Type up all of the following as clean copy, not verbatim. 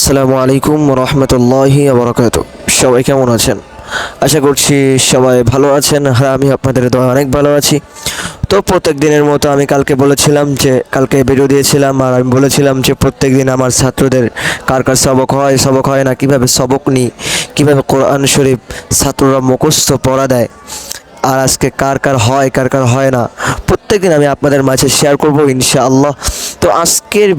আসসালামু আলাইকুম রহমতুল্লাহি বারাকাতু। সবাই কেমন আছেন? আশা করছি সবাই ভালো আছেন। হ্যাঁ, আমি আপনাদের দোয়া অনেক ভালো আছি। তো প্রত্যেক দিনের মতো আমি কালকে ভিডিও দিয়েছিলাম, আর আমি বলেছিলাম যে প্রত্যেক দিন আমার ছাত্রদের কার কার সবক হয় না, কিভাবে সবক নিই, কিভাবে কোরআন শরীফ ছাত্ররা মুখস্থ পড়া দেয়, আর আজকে কার কার হয় কার কার হয় না প্রত্যেকদিন আমি আপনাদের মাঝে শেয়ার করব ইনশাআল্লাহ। তো আজকের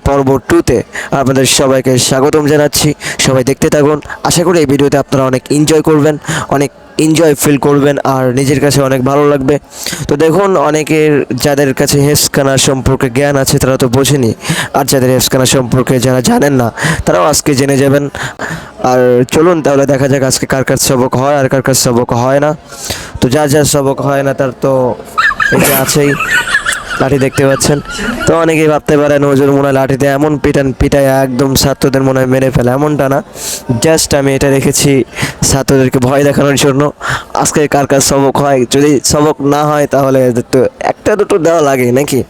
পর্ব 2তে আপনাদের সবাইকে স্বাগতম জানাচ্ছি। সবাই দেখতে থাকুন। আশা করি এই ভিডিওতে আপনারা অনেক এনজয় করবেন, অনেক এনজয় ফিল করবেন, আর নিজের কাছে অনেক ভালো লাগবে। তো দেখুন, যাদের কাছে হেফজখানা সম্পর্কে জ্ঞান আছে তারা তো বোঝেনি, আর যাদের হেফজখানা সম্পর্কে যারা জানেন না তারাও আজকে জেনে যাবেন। আর চলুন তাহলে দেখা যাক আজকে কার কার সবক হয় আর কার কার সবক হয় না। তো যার সবক হয় না তার তো এই যে আছেই, লাঠি দেখতে পাচ্ছেন। তো অনেকেই ভাবতে পারেন হুজুর মনে হয় লাঠিতে এমন পিটায় একদম ছাত্রদের মনে হয় মেরে ফেলে, এমনটা না। জাস্ট আমি এটা রেখেছি ছাত্রদেরকে ভয় দেখানোর জন্য। আজকে কার কার সবক হয়, যদি সবক না হয় তাহলে তো একটা দুটো দেওয়া লাগে নাকি।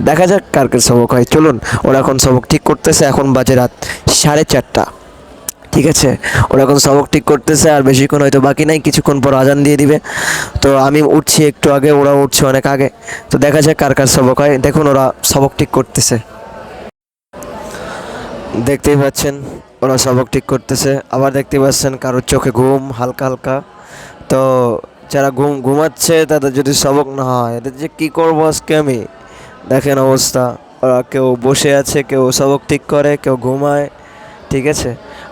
দেখা যাক কার কার সবক হয়। চলুন, ওরা এখন সবক ঠিক করতেছে। এখন বাজে রাত 4:30। ঠিক আছে, ওরা এখন সবক ঠিক করতেছে, আর বেশিক্ষণ হয়তো বাকি নাই, কিছুক্ষণ পর আজান দিয়ে দিবে। তো আমি উঠছি একটু আগে, ওরা উঠছে অনেক আগে। তো দেখা যাক কার কার সবক হয়। দেখুন ওরা সবক ঠিক করতেছে, দেখতেই পাচ্ছেন ওরা সবক ঠিক করতেছে। আবার দেখতে পাচ্ছেন কারোর চোখে ঘুম হালকা হালকা। তো যারা ঘুমাচ্ছে তাদের যদি সবক না হয়, এদের যে কী করবো আজকে আমি। দেখেন অবস্থা, ওরা কেউ বসে আছে, কেউ সবক ঠিক করে, কেউ ঘুমায়। ঠিক আছে,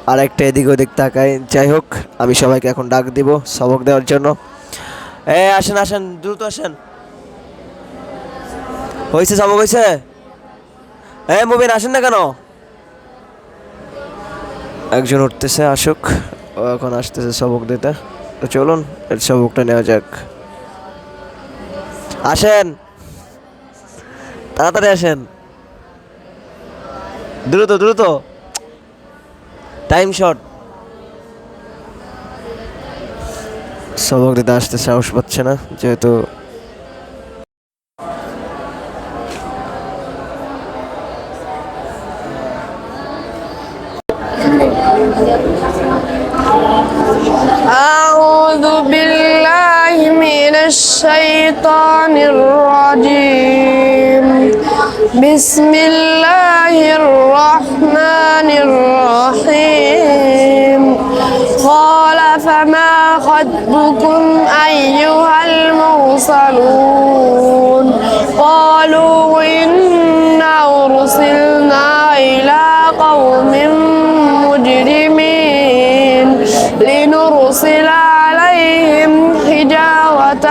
আর একটা এদিক ওদিক তাকায়। যাই হোক, আমি সবাইকে এখন ডাক দিব সবক দেওয়ার জন্য। আসেন আসেন, দ্রুত আসেন। হয়েছে সবক হয়েছে? মুবিন আসেন না কেন? একজন উঠতেছে, আসুক। ও এখন আসতেছে সবক দিতে। তো চলুন এর সবকটা নেওয়া যাক। আসেন, তাড়াতাড়ি আসেন, দ্রুত দ্রুত, টাইম শর্ট। সবক দিতে আসতে সাহস পাচ্ছে না যেহেতু। أعوذ بالله من الشيطان الرجيم. بسم الله الرحمن الرحيم. قال فما خطبكم أيها المرسلون؟ قالوا إنا أرسلنا إلى قوم مجرمين لنرسل عليهم حجارة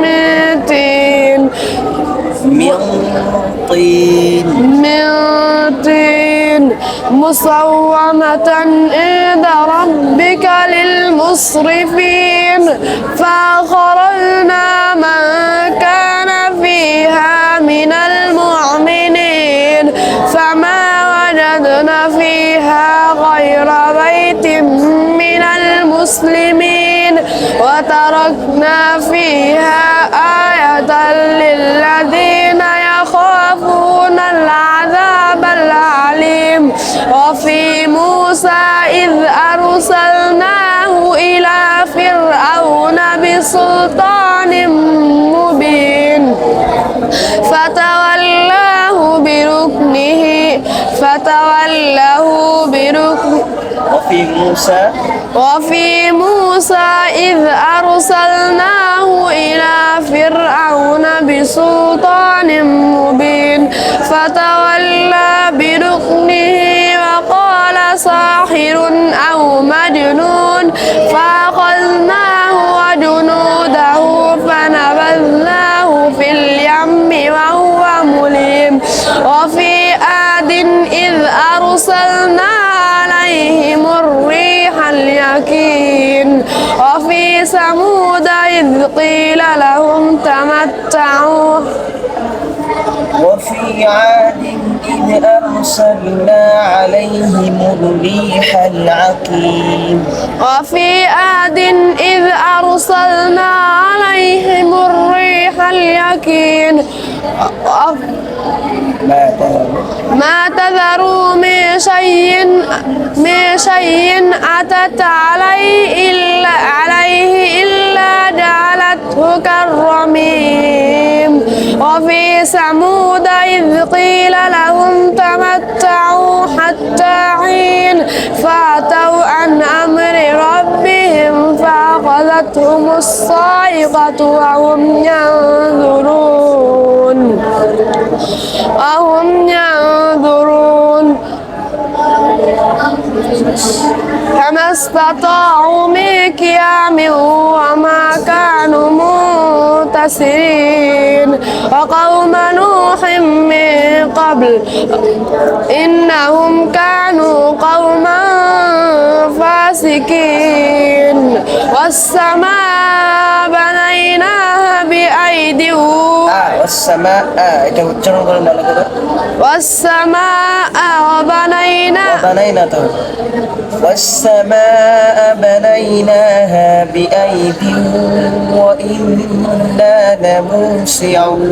من طين من طين مسومة عند ربك للمسرفين. فأخرجنا من كان فيها من المؤمنين فما وجدنا فيها غير بيت من المسلمين وتركنا فيها آية للذين يخافون العذاب العليم. وفي موسى إذ أرسلناه إلى فرعون بسلطان مبين فتولاه بركنه وفي موسى إذ أرسلناه إلى فرعون بسلطان مبين فتولى بركنه وقال ساحر أو مجنون. فأخذناه وجنوده فنبذناه في اليم وهو مليم. وفي عاد إذ أرسلنا عليهم الريح اليقين. وفي ثمود إذ قيل لهم تمتعوا. وفي عاد إذ أرسلنا عليهم الريح العقيم. وفي عاد إذ أرسلنا عليهم الريح اليقين. ما تذر من شيء أتت عليه إلا جعلته كالرميم وفي ثمود إذ قيل لهم تمتعوا حتى حين فأتوا عن أمر ربهم فأخذتهم الصاعقة وهم ينظرون فما استطاعوا من قيام وما كانوا منتصرين وقوم نوح من قبل إنهم كانوا قوما فاسقين والسماء بنيناها بأيد والسماء এটা উচ্চারণ করে ভালো করে والسماء وبنينا তো والسماء بنيناها بأيد وإنا لموسعون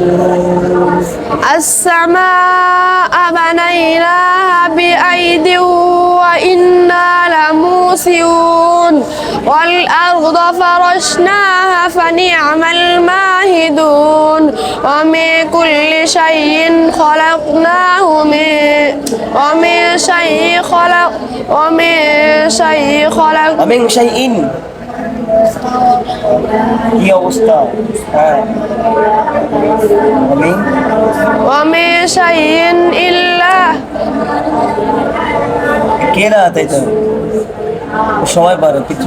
السماء بنيناها بأيد وإنا لموسعون والأرض فرشناها فنعم الماهدون ومن كل شيء خلقناه ومن شيء কি অবস্থা হ্যাঁ ومن شيء إلا কে না তাই তো সবাই পারে কিছু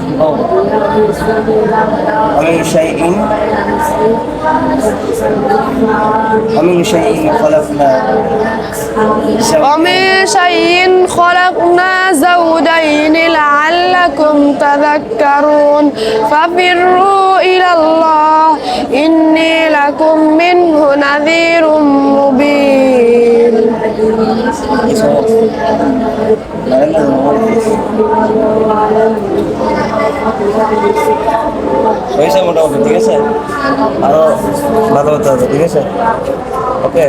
ومن شيء خلقنا زوجين لعلكم تذكرون ففروا إلى الله إني لكم منه نذير مبين হয়েছে মোটামুটি ঠিক আছে আরো ভালো হতে হবে ঠিক আছে ওকে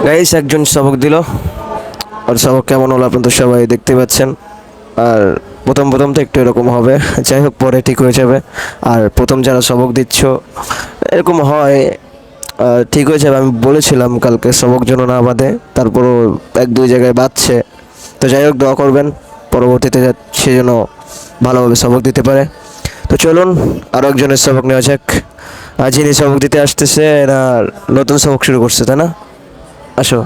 গাইস একজন সবক দিল আর সবক কেমন হলো আপনারা তো সবাই দেখতে পাচ্ছেন আর প্রথম তো একটু এরকম হবে যাই হোক পরে ঠিক হয়ে যাবে আর প্রথম যারা সবক দিচ্ছ এরকম হয় ঠিক হয়ে যাবে আমি বলেছিলাম কালকে সবক যেন না বাদে তারপরও এক দুই জায়গায় বাজছে তো যাই হোক দোয়া করবেন পরবর্তীতে সে যেন ভালোভাবে সবক দিতে পারে তো চলুন আরও একজনের সবক নেওয়া যাক আর যিনি সবক দিতে আসতেছে এরা নতুন সবক শুরু করছে তাই না আসো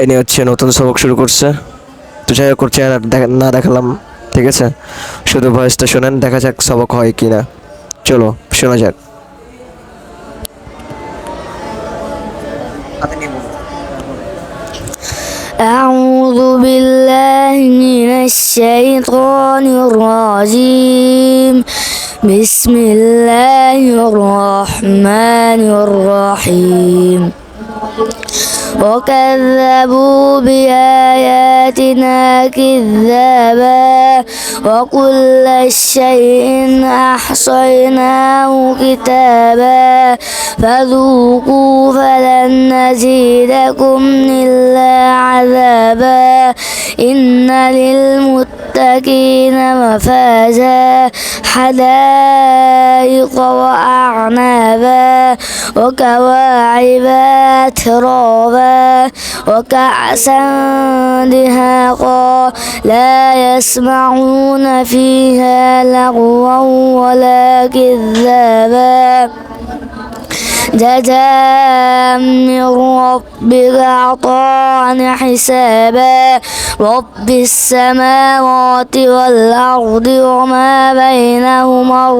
এনে হচ্ছে নতুন সবক শুরু করছে তো যাই হোক করছে না দেখালাম ঠিক আছে শুধু ভয়েসটা শোনেন দেখা যাক সবক হয় কি না চলো শোনা যাক أعوذ بالله من الشيطان الرجيم بسم الله الرحمن الرحيم وكذبوا بآياتنا كذابا وكل شيء أحصيناه كتابا فذوقوا فلن نزيدكم إلا عذابا إن للمتقين مفازا حدائق وأعنابا وكواعب أترابا وكأسا دهاقا لا يسمعون فيها لغوا ولا كذابا جزاء من ربك عطاء حسابا رب السماوات والأرض وما بينهما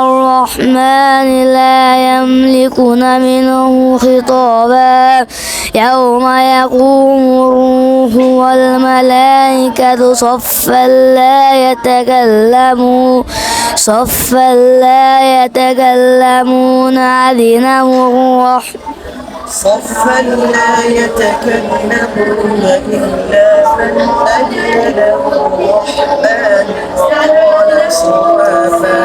الرحمن لا يملكون منه خطابا يوم يقوم الروح والملائكة صفا لا يتكلمون صفا لا يتكلمون إلا من أذن له الرحمن وقال صوابا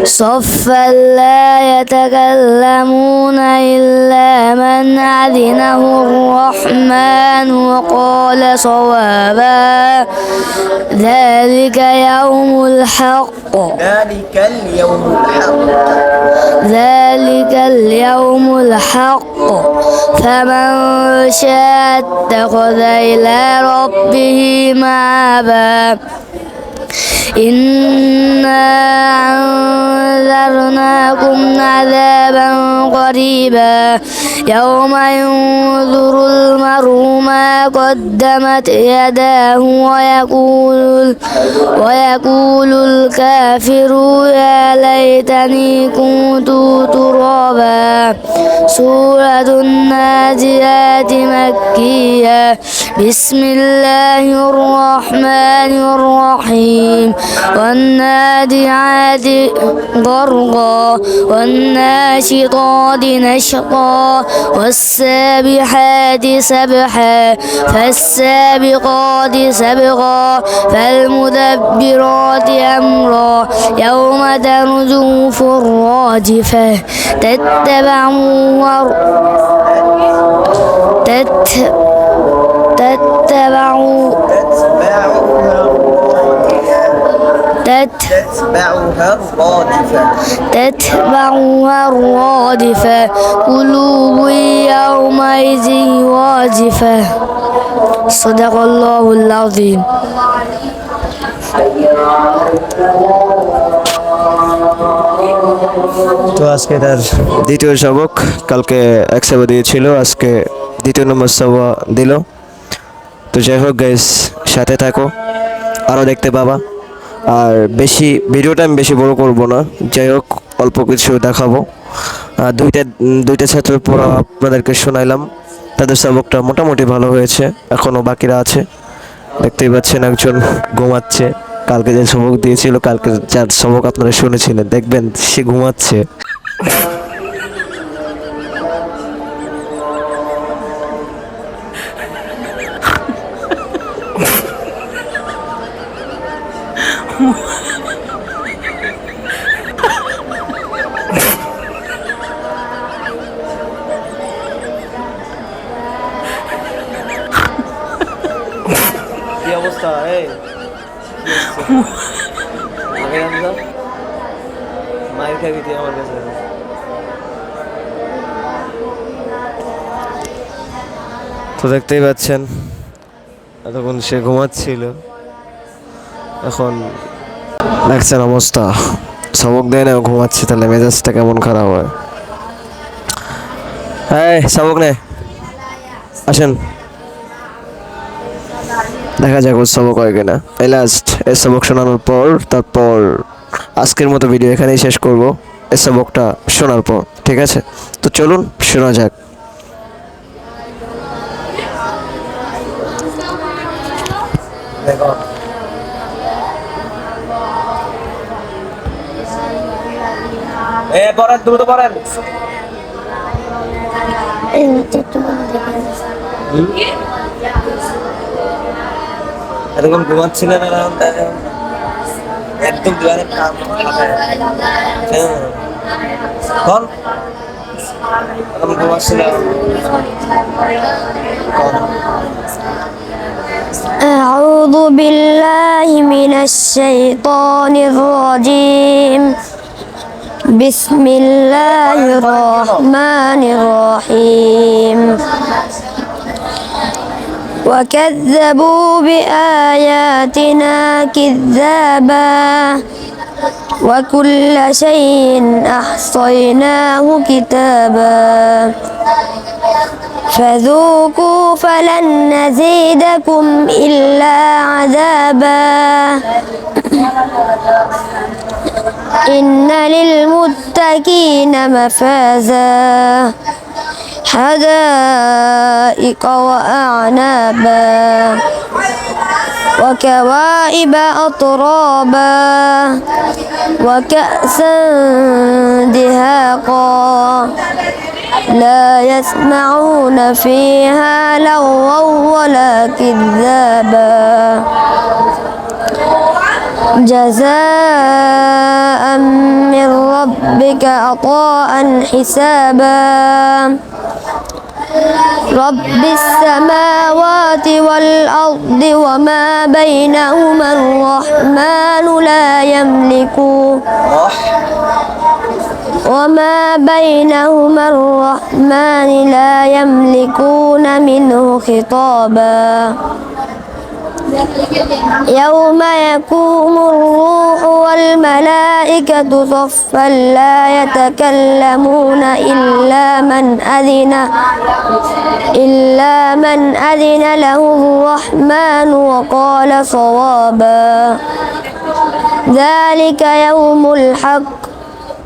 صفا لا يتكلمون إلا من أذنه الرحمن وقال صوابا ذلك يوم الحق ذلك اليوم الحق ذلك اليوم الحق فمن شاء اتخذ إلى ربه مآبا إنا أنذرناكم عذابا قريبا يوم ينظر المرء ما قدمت يداه ويقول الكافر يا ليتني كنت ترابا سورة النازلات مكية بسم الله الرحمن الرحيم والنادعات غرقا والناشطات نشطا والسابحات سبحا فالسابقات سبقا فالمدبرات أمرا يوم ترجف الراجفة تتبعها الرادفة قلوب يومئذ واجفة صدق الله العظيم তো আজকে তার দ্বিতীয় সবক, কালকে এক সবা দিয়েছিল, আজকে দ্বিতীয় নম্বর সবা দিল। তো যাই হোক গাইস, সাথে থাকো, আরও দেখতে পাবা। আর বেশি ভিডিওটা আমি বেশি বড় করব না, যাই হোক অল্প কিছু দেখাবো। দুইটা ছাত্রের পড়া আপনাদেরকে শোনাইলাম, তাদের সবকটা মোটামুটি ভালো হয়েছে, এখনও বাকিরা আছে। দেখতেই পাচ্ছেন একজন ঘুমাচ্ছে, কালকে যে সবক দিয়েছিল, কালকে যার সবক আপনারা শুনেছিলেন, দেখবেন সে ঘুমাচ্ছে। কি অবস্থা? এই মায়ের খাবি তুই আমার কাছে। তো দেখতেই পাচ্ছেন এতক্ষণ সে ঘুমাচ্ছিল, এখন দেখছেন অবস্থা, সবক দেয় না ঘুমাচ্ছে, তাহলে মেজাজটা কেমন খারাপ হয়। হ্যাঁ সবক নে, আসেন দেখা যাক ওর সবক হয় কিনা। এই লাস্ট এই সবক শোনানোর পর তারপর আজকের মতো ভিডিও এখানেই শেষ করব, এই সবকটা শোনার পর, ঠিক আছে? তো চলুন শোনা যাক। দেখো পড়েন, দ্রুত পড়েন। এরকম ঘুমাচ্ছিলেন একদম দুয়ারে কাম কন এরকম ঘুমাচ্ছিলেন। أعوذ بالله من الشيطان الرجيم بسم الله الرحمن الرحيم وكذبوا بآياتنا كذابا وكل شيء أحصيناه كتابا فذوقوا فلن نزيدكم إلا عذابا إن للمتقين مفازا حدائق وأعنابا وكواعب أترابا وكأسا دهاقا لا يسمعون فيها لغوا ولا كذابا جزاء من ربك عطاء حسابا رب السماوات والأرض وما بينهما الرحمن لا يملكون وما بينهما الرحمن لا يملكون منه خطابا يوم يقوم الروح والملائكة صفا لا يتكلمون إلا من أذن له الرحمن وقال صوابا ذلك يوم الحق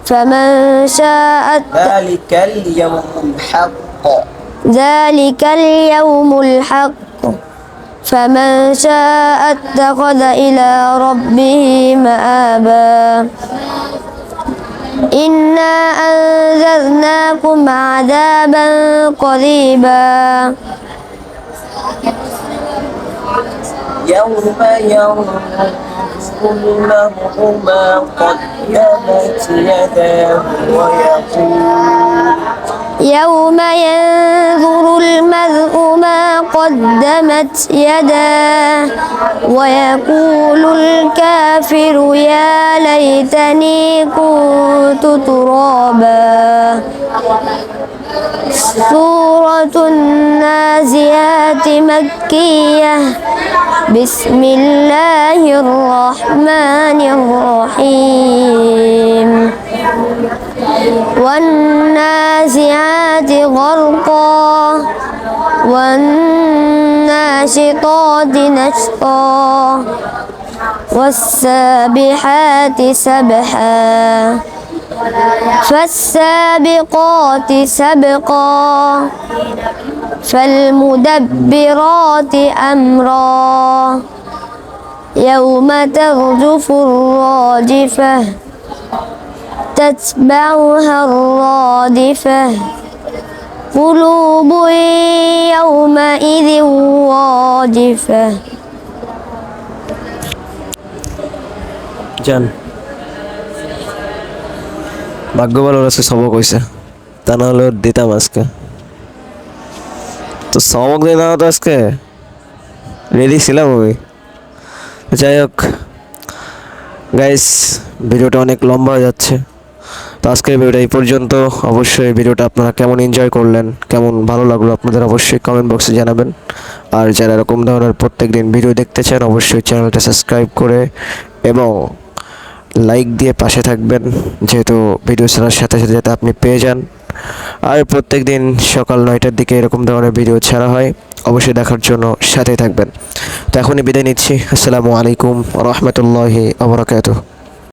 فمن شاء ذلك اليوم الحق فمن شاء اتخذ إلى ربه مآبا إنا أنذرناكم عذابا قريبا يوم ينظر المرء ما قدمت يداه يوم ينظر المرء ما قدمت يداه ويقول الكافر يا ليتني كنت ترابا سورة النازعات مكية بسم الله الرحمن الرحيم والنازعات غرقا والناشطات نشطا والسابحات سبحا فالسابقات سبقا فالمدبرات أمرا يوم ترجف الراجفة تتبعها الرادفة قلوب يومئذ واجفة জান ভাগ্য ভালো আজকে সবক হয়েছে, তা না হলে দিতাম আজকে। তো সবক দিয়ে না হতো আজকে রেডি ছিলাম আমি। যাই হোক গাইস, ভিডিওটা অনেক লম্বা হয়ে যাচ্ছে, তো আজকের ভিডিওটা এই পর্যন্ত। অবশ্যই ভিডিওটা আপনারা কেমন এনজয় করলেন, কেমন ভালো লাগলো আপনাদের অবশ্যই কমেন্ট বক্সে জানাবেন। আর যারা এরকম ধরনের প্রত্যেকদিন ভিডিও দেখতে চান অবশ্যই চ্যানেলটা সাবস্ক্রাইব করে এবং লাইক দিয়ে পাশে থাকবেন, যেহেতু ভিডিও ছাড়ার সাথে সাথে যাতে আপনি পেয়ে যান। আর প্রত্যেক দিন সকাল 9টার দিকে এরকম ধরনের ভিডিও ছাড়া হয়, অবশ্যই দেখার জন্য সাথেই থাকবেন। তো এখনই বিদায় নিচ্ছি। আসসালামু আলাইকুম ওয়া রাহমাতুল্লাহি ওয়া বারাকাতুহু।